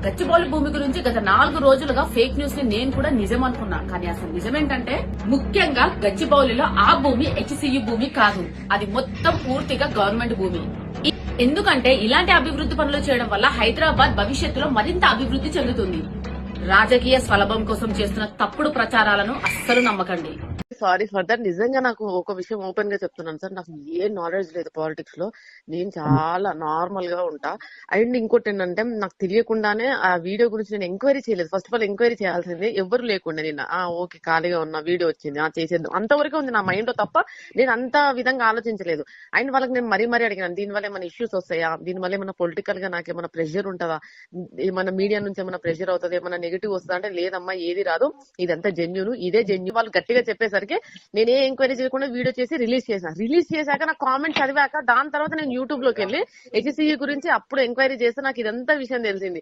గచ్చిబౌలి భూమి గురించి గత 4 రోజులుగా ఫేక్ న్యూస్ ని నేను కూడా నిజం అనుకున్నా. కానీ అసలు నిజమేంటంటే ముఖ్యంగా గచ్చిబౌలిలో ఆ భూమి హెచ్సియు భూమి కాదు, అది మొత్తం పూర్తిగా గవర్నమెంట్ భూమి. ఎందుకంటే ఇలాంటి అభివృద్ధి పనులు చేయడం వల్ల హైదరాబాద్ భవిష్యత్తులో మరింత అభివృద్ధి చెందుతుంది. రాజకీయ స్వలాభం కోసం చేస్తున్న తప్పుడు ప్రచారాలను అస్సలు నమ్మకండి. Sorry for that. నిజంగా నాకు ఒక విషయం ఓపెన్ గా చెప్తున్నాను సార్, నాకు ఏ నాలెడ్జ్ లేదు పాలిటిక్స్ లో. నేను చాలా నార్మల్ గా ఉంటా. అండ్ ఇంకోటి ఏంటంటే నాకు తెలియకుండానే ఆ వీడియో గురించి నేను ఎంక్వైరీ చేయలేదు. ఫస్ట్ ఆఫ్ ఆల్ ఎంక్వైరీ చేయాల్సింది ఎవరు లేకుండా నిన్న ఓకే ఖాళీగా ఉన్న వీడియో వచ్చింది చేసేద్దాం అంతవరకు ఉంది నా మైండ్ లో తప్ప నేను అంత విధంగా ఆలోచించలేదు. అండ్ వాళ్ళకి నేను మరీ అడిగినాను, దీనివల్ల ఏమైనా ఇష్యూస్ వస్తాయా, దీనివల్ల ఏమైనా పొలిటికల్ గా నాకు ఏమైనా ప్రెషర్ ఉంటుందా, ఏమైనా మీడియా నుంచి ఏమైనా ప్రెషర్ అవుతుంది, ఏమైనా నెగిటివ్ వస్తుందా అంటే లేదమ్మా ఏది రాదు, ఇదంతా జెన్యూన్, ఇదే జెన్యూన్. వాళ్ళు గట్టిగా చెప్పేసరికి నేనే ఎంక్వైరీ చేయకుండా వీడియో చేసి రిలీజ్ చేశాక నా కామెంట్ చదివాక దాని తర్వాత నేను యూట్యూబ్ లోకి వెళ్ళి హెచ్సియు గురించి అప్పుడు ఎంక్వైరీ చేస్తే నాకు ఇదంతా విషయం తెలిసింది.